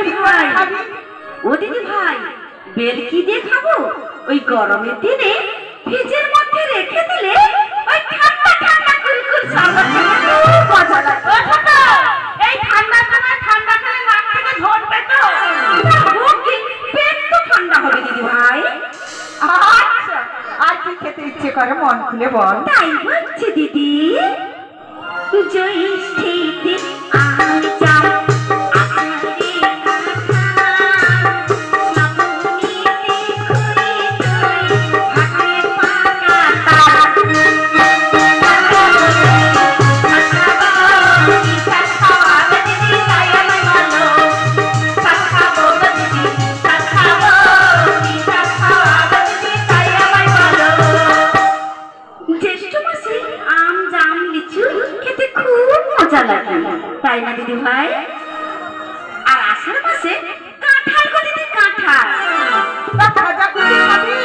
দিদি ভাই ও দিদি ভাই বেল কি দিয়ে খাবো? ওই গরমের দিনে ফ্রিজের মধ্যে রেখে দিলে ওই ঠান্ডা ঠান্ডা কুলকুল শরবত খেতে খুব মজা লাগে। ও ছোট, এই ঠান্ডার সময় ঠান্ডা খেলে নাক থেকে ঝরবে তো? পেট তো ঠান্ডা হবে দিদি ভাই। আচ্ছা, আর কি খেতে ইচ্ছে করে মন খুলে বল। তাই বলছি দিদি, জ্যৈষ্ঠীতে আম চাল তাই না দিদি ভাই? আর আষাঢ় মাসে কাঁঠাল গো দিদি, কাঁঠাল। খাজা খুশি খাবি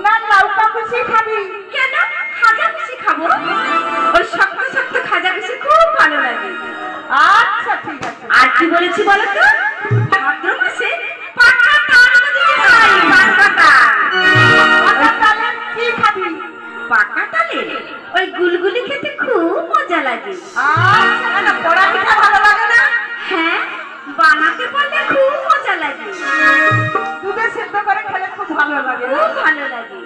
না লাউকা খুশি খাবি? কেন খাজা খুশি খাবো? ওই শক্ত শক্ত খাজা খুশি খুব ভালো লাগে। আচ্ছা ঠিক আছে। আর কি বলেছি বলো তো? ভাদ্র মাসে পাকা তাল গো দিদি ভাই, পাকা তাল। পাকা তালে কি খাবি? পাকা তালে ওই গুলগুলি খেতে খুব মজা লাগে। আচ্ছা, না পোড়া পিঠা ভালো লাগে না? হ্যাঁ, বানাতে পারলে খুব মজা লাগে। দুধে সেদ্ধ করে খেলে খুব ভালো লাগে। খুব ভালো লাগে।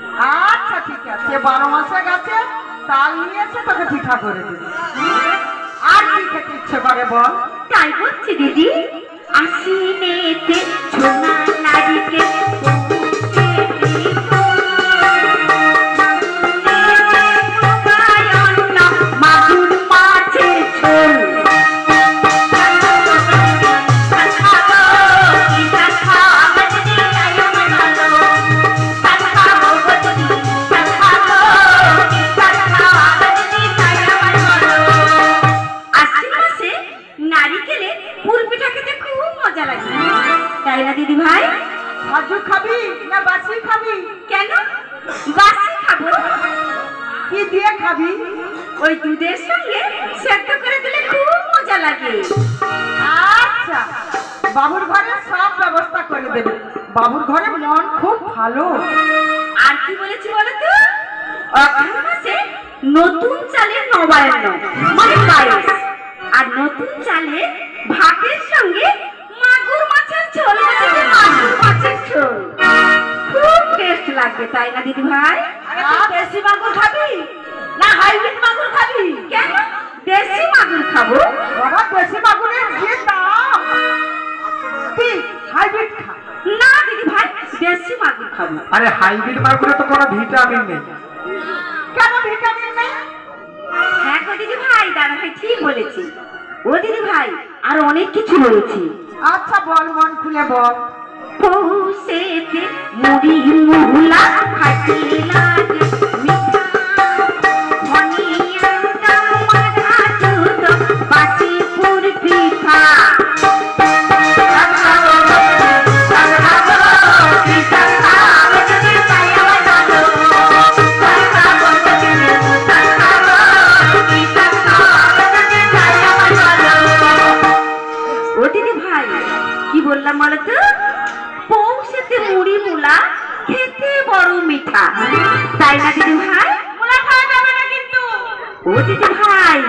আচ্ছা ঠিক আছে, 12 মাসে গাছে তাল নিয়েছে, তোকে পিঠা করে দেবে। আর কি খেতে ইচ্ছে করে বল। তাই বলছি দিদি, আশ্বিনেতে ছোনা নারীকে মাগুর মাছের ঝোল। তাই না দিদি ভাই? সাজু খাবি না বাসি খাবি? কেন বাসি খাবো? কি দিয়ে খাবি? ওই দুধের সঙ্গে সেদ্ধ করে দিলে খুব মজা লাগে। আচ্ছা, বাবুর ঘরে সব ব্যবস্থা করে দেবে। বাবুর ঘরে মন খুব ভালো। আর কি বলেছি বলো তো? অঘ্রাণ মাসে নতুন চালের নবায়ন মানে পায়েস, আর নতুন চালে ভাতের সঙ্গে মাগুর মাছের ঝোল, মাগুর মাছের ঝোল খুব টেস্ট লাগবে। তাই না দিদি ভাই? দেশি মাগুর খাবি না হাইব্রিড মাগুর খাবি? কেন দেশি মাগুর খাবো? বাবা, দেশি মাগুরের যে দাম, তুই হাইব্রিড খা। না দিদি ভাই, দেশি মাগুর খাবো। আরে হাইব্রিড মাগুরে তো কোনো ভিটামিন নেই। কেন ভিটামিন নেই? হ্যাঁ গো দিদি ভাই, দাদা ভাই ঠিক বলেছি। ও দিদি ভাই, আর অনেক কিছু রয়েছে। আচ্ছা বল, মন খুলে বল। পৌষেতে মুড়ি মুহুলা খাটি লাগে মিঠা, ধনিয়াটা মাখা দুধ বাসি পুর পিঠা। ও দিদি ভাই, কি বললাম বলো তো? পৌষেতে মুড়ি মুলা খেতে বড় মিঠা। তাই না দিদি ভাই? মুলা খাওয়া যাবে না কিন্তু। ও দিদি ভাই,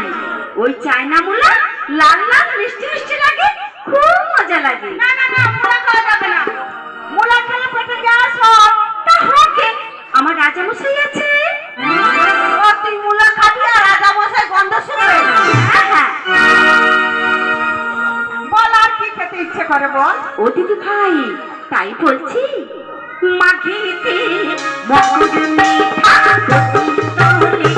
ওই চায়না মুলা লাল লাল মিষ্টি মিষ্টি লাগে, খুব মজা লাগে। না না না, মুলা খাওয়া যাবে না। মুলা খেলে পেটে গ্যাস হয়। তা হোকে, আমার রাজা মশাই আছে। ও তুই মুলা খাবি আর রাজা মশাই গন্ধ শুনবে? হ্যাঁ হ্যাঁ। বল, আর কি খেতে ইচ্ছে করে বল। ও দিদি ভাই, তাই বলছি, মাঘেতে মকর মিঠা তোলে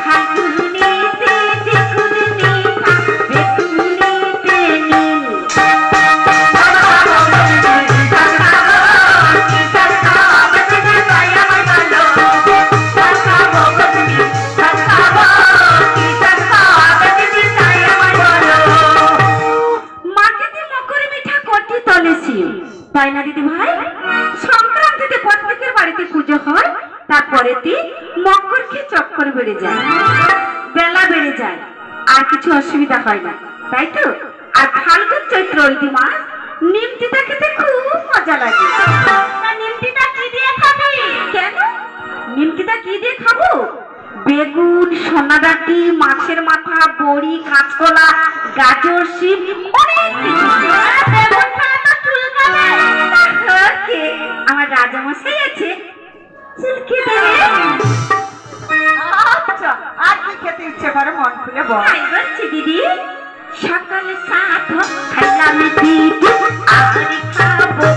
ফাল্গুনেতে বেগুন মিঠা বেগুনেতে নীল। মাঘেতে মকর মিঠা কটি তলেছি। তাই না দিদি ভাই? সংক্রান্তিতে প্রত্যেকের বাড়িতে পুজো হয়, তারপরেতে মকর খেয়ে চক্কর বেড়ে যায়, বেলা বেড়ে যায়, আর কিছু অসুবিধা হয় না, তাই তো? আর ফাল্গুন চৈত্র ঐতি মাস নিমতিটা খেতে খুব মজা লাগে। নিমতিটা কি দিয়ে খাবি? কেন নিমতিটা কি দিয়ে খাবো? বেগুন, সোনাডাটি, মাছের মাথা, বড়ি, কাঁচকলা, গাজর, শিম, অনেক কিছু। বেগুন খেলে তো চুলকাবে। ওকে, আমার রাজামশাই আছে, চুলকে দেবে। আচ্ছা, আর কি খেতে ইচ্ছে করে মন খুলে বল। তাই বলছি দিদি, সকালে সাত খাইলাম দিদি, আখরি খাবো